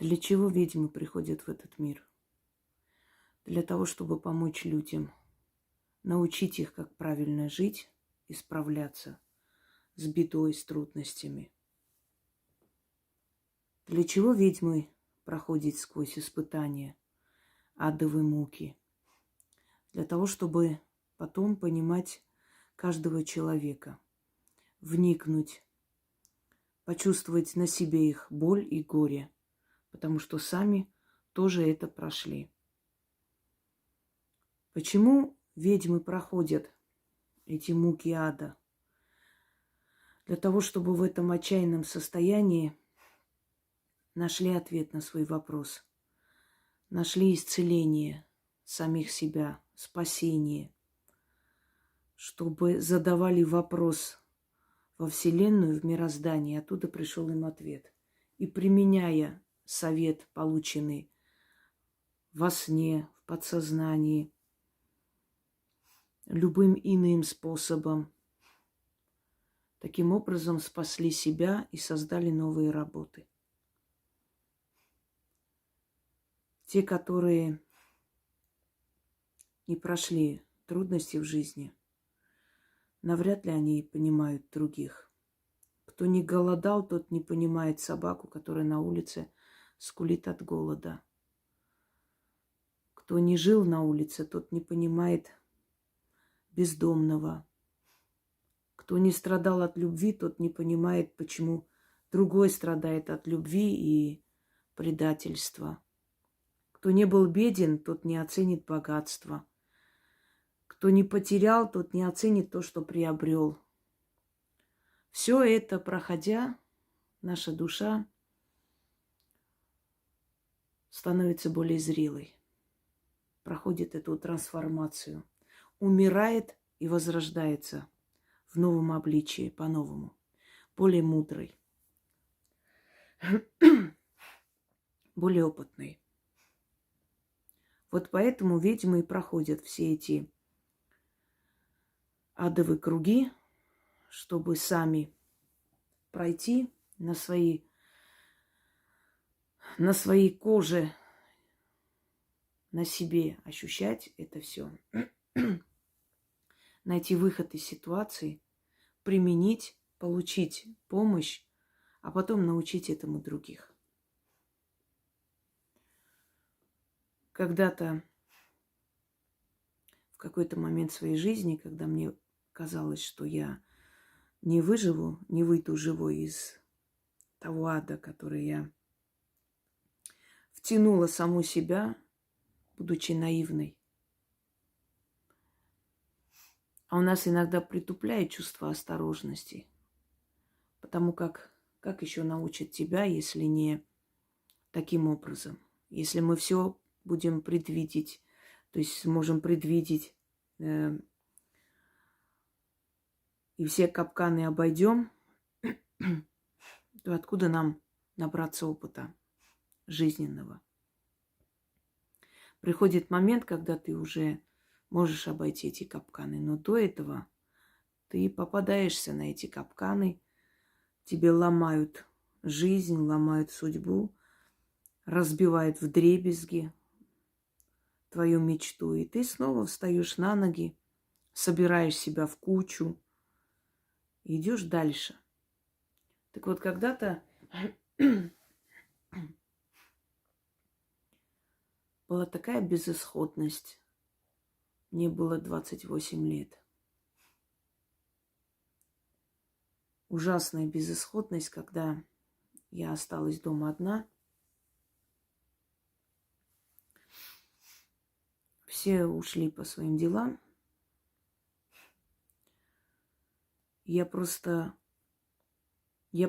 Для чего ведьмы приходят в этот мир? Для того, чтобы помочь людям, научить их, как правильно жить и справляться с бедой, с трудностями. Для чего ведьмы проходят сквозь испытания, адовые муки? Для того, чтобы потом понимать каждого человека, вникнуть, почувствовать на себе их боль и горе, потому что сами тоже это прошли. Почему ведьмы проходят эти муки ада? Для того, чтобы в этом отчаянном состоянии нашли ответ на свой вопрос, нашли исцеление самих себя, спасение, чтобы задавали вопрос во Вселенную, в мироздание, оттуда пришел им ответ. И применяя совет, полученный во сне, в подсознании, любым иным способом, таким образом спасли себя и создали новые работы. Те, которые не прошли трудности в жизни, навряд ли они понимают других. Кто не голодал, тот не понимает собаку, которая на улице скулит от голода. Кто не жил на улице, тот не понимает бездомного. Кто не страдал от любви, тот не понимает, почему другой страдает от любви и предательства. Кто не был беден, тот не оценит богатство. Кто не потерял, тот не оценит то, что приобрел. Все это, проходя, наша душа становится более зрелой, проходит эту трансформацию, умирает и возрождается в новом обличии, по-новому, более мудрой, более опытной. Вот поэтому ведьмы и проходят все эти адовые круги, чтобы сами пройти на своей коже, на себе ощущать это все, найти выход из ситуации, применить, получить помощь, а потом научить этому других. Когда-то, в какой-то момент своей жизни, когда мне казалось, что я не выживу, не выйду живой из того ада, который я втянула саму себя, будучи наивной. А у нас иногда притупляет чувство осторожности, потому как еще научат тебя, если не таким образом? Если мы все будем предвидеть, то есть сможем предвидеть и все капканы обойдем, то откуда нам набраться опыта жизненного? Приходит момент, когда ты уже можешь обойти эти капканы, но до этого ты попадаешься на эти капканы, тебе ломают жизнь, ломают судьбу, разбивают вдребезги твою мечту, и ты снова встаешь на ноги, собираешь себя в кучу и идешь дальше. Так вот, когда-то была такая безысходность. Мне было 28 лет. Ужасная безысходность, когда я осталась дома одна. Все ушли по своим делам. Я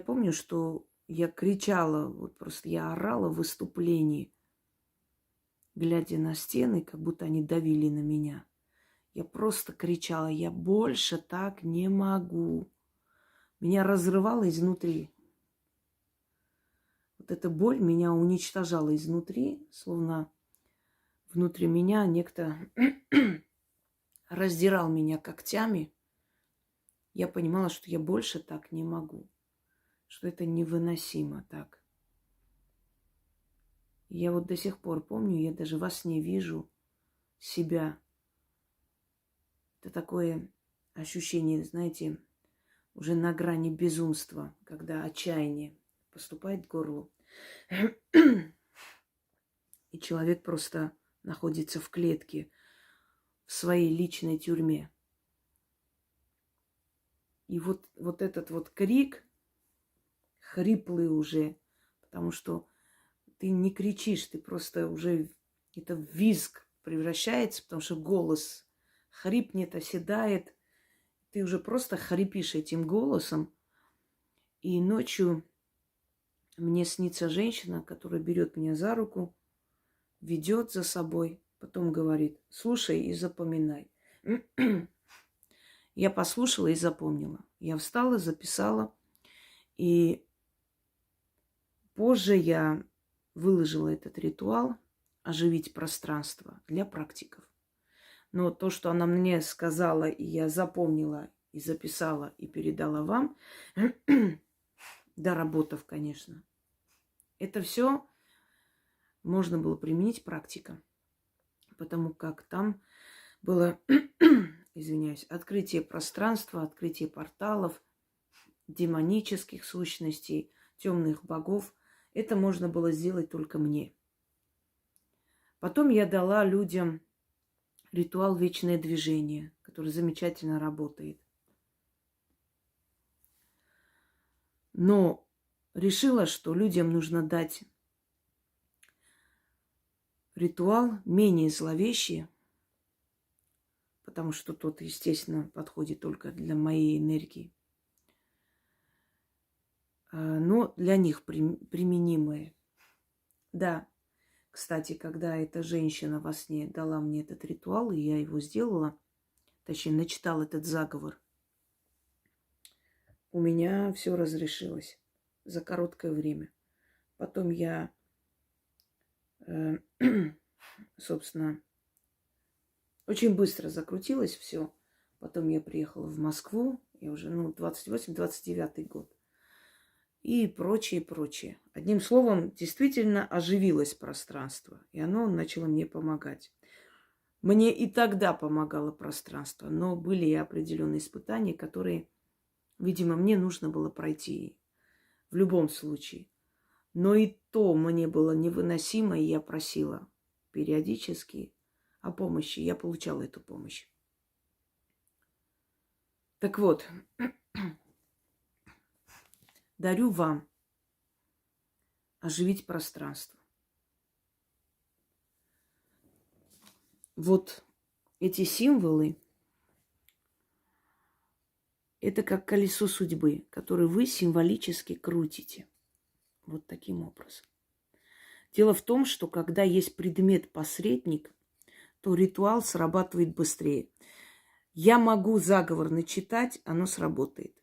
помню, что я кричала, вот просто я орала в выступлении, глядя на стены, как будто они давили на меня. Я просто кричала, я больше так не могу. Меня разрывало изнутри. Вот эта боль меня уничтожала изнутри, словно внутри меня некто раздирал меня когтями. Я понимала, что я больше так не могу, что это невыносимо так. Я вот до сих пор помню, я даже во сне вижу себя. Это такое ощущение, знаете, уже на грани безумства, когда отчаяние поступает к горлу. И человек просто находится в клетке, в своей личной тюрьме. И вот этот вот крик, хриплый уже, потому что ты не кричишь, ты просто уже, это в визг превращается, потому что голос хрипнет, оседает. Ты уже просто хрипишь этим голосом. И ночью мне снится женщина, которая берет меня за руку, ведет за собой, потом говорит: слушай и запоминай. Я послушала и запомнила. Я встала, записала. И позже я выложила этот ритуал оживить пространство для практиков. Но то, что она мне сказала, и я запомнила, и записала, и передала вам, доработав, конечно, это все можно было применить практикам. Потому как там было, извиняюсь, открытие пространства, открытие порталов, демонических сущностей, темных богов. Это можно было сделать только мне. Потом я дала людям ритуал «Вечное движение», который замечательно работает. Но решила, что людям нужно дать ритуал менее зловещий, потому что тот, естественно, подходит только для моей энергии, но для них применимое. Да, кстати, когда эта женщина во сне дала мне этот ритуал, и я его сделала, точнее, начитала этот заговор, у меня все разрешилось за короткое время. Потом я, собственно, очень быстро закрутилось все. Потом я приехала в Москву, я уже, 28-29 год. И прочее, прочее. Одним словом, действительно оживилось пространство, и оно начало мне помогать. Мне и тогда помогало пространство, но были и определенные испытания, которые, видимо, мне нужно было пройти в любом случае. Но и то мне было невыносимо, и я просила периодически о помощи. Я получала эту помощь. Так вот, дарю вам оживить пространство. Вот эти символы, это как колесо судьбы, которое вы символически крутите. Вот таким образом. Дело в том, что когда есть предмет-посредник, то ритуал срабатывает быстрее. Я могу заговор начитать, оно сработает.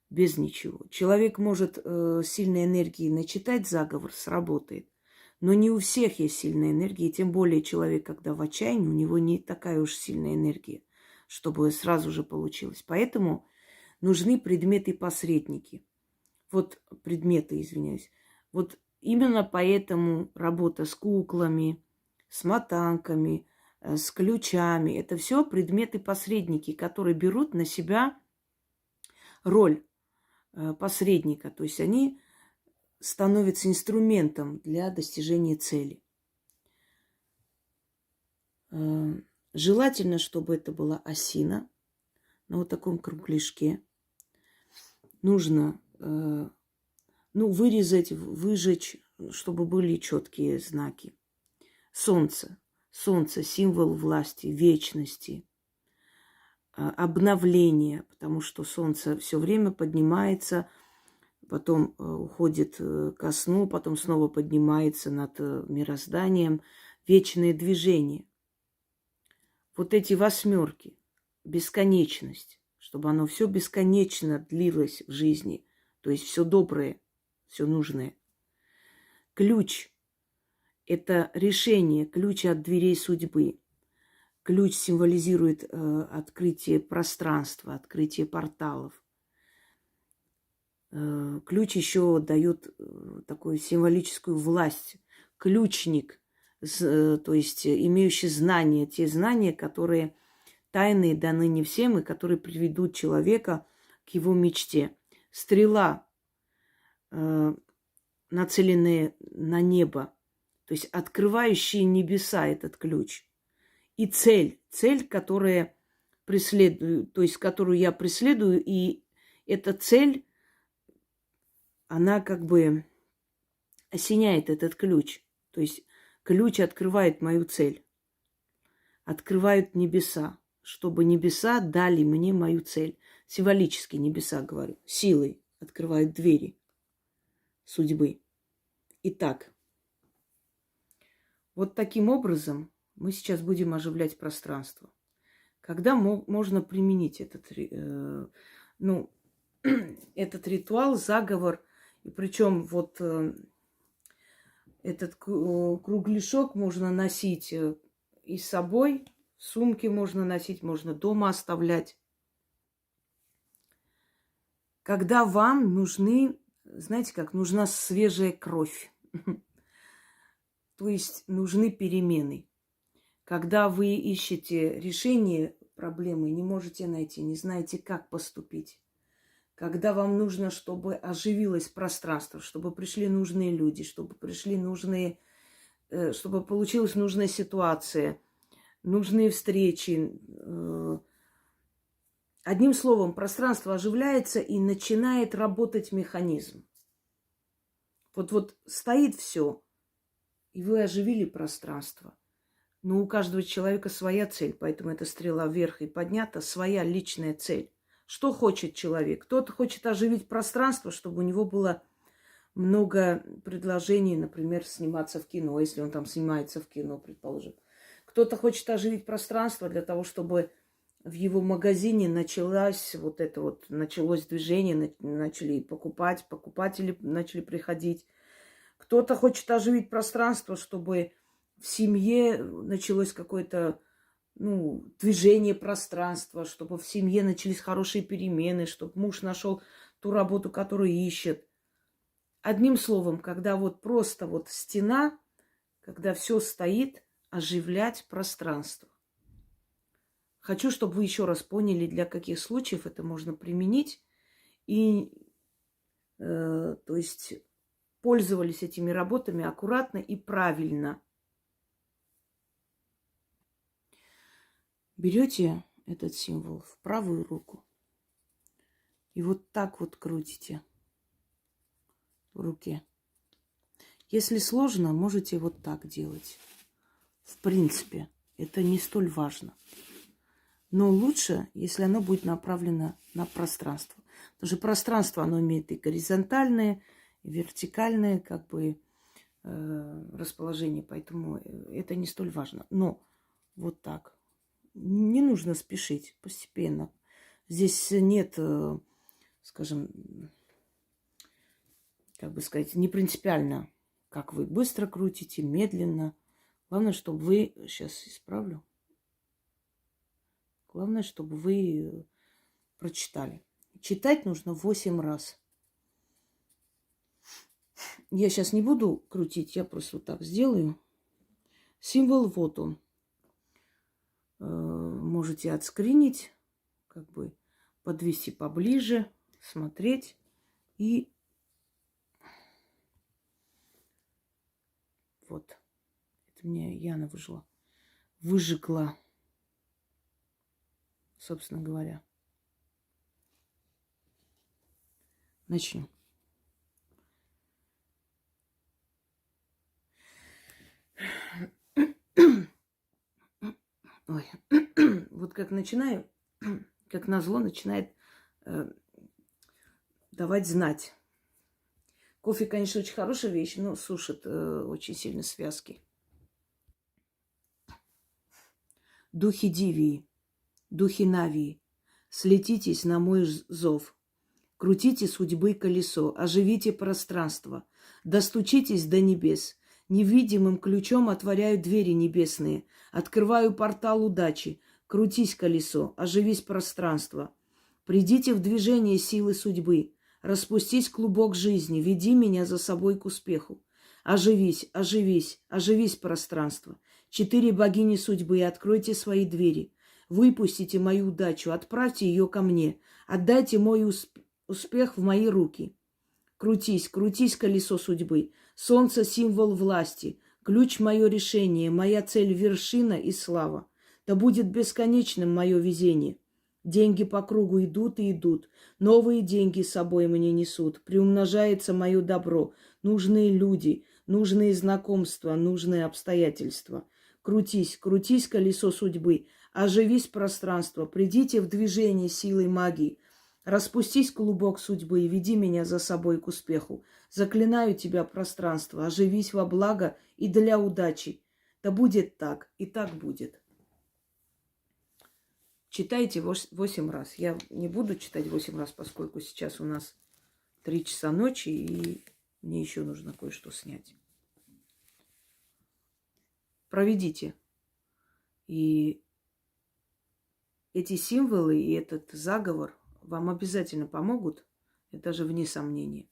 Без ничего. Человек может сильной энергией начитать заговор, сработает. Но не у всех есть сильная энергия, тем более человек, когда в отчаянии, у него не такая уж сильная энергия, чтобы сразу же получилось. Поэтому нужны предметы-посредники. Вот предметы, извиняюсь. Вот именно поэтому работа с куклами, с матанками, с ключами, это все предметы-посредники, которые берут на себя роль посредника. То есть они становятся инструментом для достижения цели. Желательно, чтобы это была осина на вот таком кругляшке. Нужно вырезать, выжечь, чтобы были четкие знаки. Солнце. Солнце – символ власти, вечности, обновления, потому что солнце все время поднимается, потом уходит ко сну, потом снова поднимается над мирозданием. Вечное движение. Вот эти восьмерки, бесконечность, чтобы оно все бесконечно длилось в жизни, то есть все доброе, все нужное. Ключ – это решение, ключ от дверей судьбы. Ключ символизирует открытие пространства, открытие порталов. Ключ еще дает такую символическую власть. ключник, то есть имеющий знания, те знания, которые тайные даны не всем и которые приведут человека к его мечте. Стрела, нацеленная на небо, то есть открывающие небеса этот ключ. И цель, которая преследую, то есть которую я преследую, и эта цель, она как бы осеняет этот ключ. То есть ключ открывает мою цель, открывают небеса, чтобы небеса дали мне мою цель. Символически небеса, говорю, силой открывают двери судьбы. Итак, вот таким образом мы сейчас будем оживлять пространство. Когда можно применить этот ритуал, заговор, и причем вот этот кругляшок можно носить и с собой, в сумке можно носить, можно дома оставлять. Когда вам нужны, знаете как, нужна свежая кровь, то есть нужны перемены. Когда вы ищете решение проблемы, не можете найти, не знаете, как поступить. Когда вам нужно, чтобы оживилось пространство, чтобы пришли нужные люди, чтобы чтобы получилась нужная ситуация, нужные встречи. Одним словом, пространство оживляется и начинает работать механизм. Вот стоит все, и вы оживили пространство. Но у каждого человека своя цель, поэтому эта стрела вверх и поднята, своя личная цель. Что хочет человек? Кто-то хочет оживить пространство, чтобы у него было много предложений, например, сниматься в кино, если он там снимается в кино, предположим. Кто-то хочет оживить пространство для того, чтобы в его магазине началось движение, начали покупатели начали приходить. Кто-то хочет оживить пространство, чтобы в семье началось какое-то движение пространства, чтобы в семье начались хорошие перемены, чтобы муж нашел ту работу, которую ищет. Одним словом, когда просто стена, когда все стоит, оживлять пространство. Хочу, чтобы вы еще раз поняли, для каких случаев это можно применить. И, то есть, пользовались этими работами аккуратно и правильно. Берете этот символ в правую руку и вот так вот крутите в руке. Если сложно, можете вот так делать. В принципе, это не столь важно. Но лучше, если оно будет направлено на пространство. Потому что пространство, оно имеет и горизонтальное, и вертикальное, расположение. Поэтому это не столь важно. Но вот так. Не нужно спешить, постепенно. Здесь нет, скажем, не принципиально, как вы быстро крутите, медленно. Главное, чтобы вы... Сейчас исправлю. Главное, чтобы вы прочитали. Читать нужно 8 раз. Я сейчас не буду крутить, я просто вот так сделаю. Символ вот он. Можете отскринить, подвести поближе, смотреть. И вот. Это мне Яна выжгла, собственно говоря. Начнем. Ой, вот как начинаю, как назло, начинает давать знать. Кофе, конечно, очень хорошая вещь, но сушит очень сильно связки. Духи Дивии, духи Навии, слетитесь на мой зов. Крутите судьбы колесо, оживите пространство, достучитесь до небес. Невидимым ключом отворяю двери небесные, открываю портал удачи. Крутись, колесо, оживись пространство. Придите в движение силы судьбы. Распустись клубок жизни, веди меня за собой к успеху. Оживись, оживись, оживись, пространство. 4 богини судьбы, откройте свои двери. Выпустите мою удачу, отправьте ее ко мне. Отдайте мой успех в мои руки. Крутись, крутись, колесо судьбы. Солнце – символ власти. Ключ – мое решение, моя цель – вершина и слава. Да будет бесконечным мое везение. Деньги по кругу идут и идут. Новые деньги с собой мне несут. Приумножается мое добро. Нужные люди, нужные знакомства, нужные обстоятельства. Крутись, крутись, колесо судьбы. Оживись, пространство. Придите в движение силой магии. Распустись, клубок судьбы, и веди меня за собой к успеху. Заклинаю тебя, пространство, оживись во благо и для удачи. Да будет так, и так будет. Читайте 8 раз. Я не буду читать 8 раз, поскольку сейчас у нас 3 часа ночи, и мне еще нужно кое-что снять. Проведите. И эти символы, и этот заговор вам обязательно помогут, это даже вне сомнения.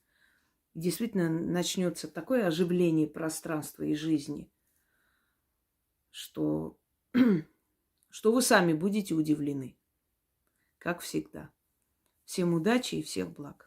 Действительно начнется такое оживление пространства и жизни, что вы сами будете удивлены, как всегда. Всем удачи и всех благ.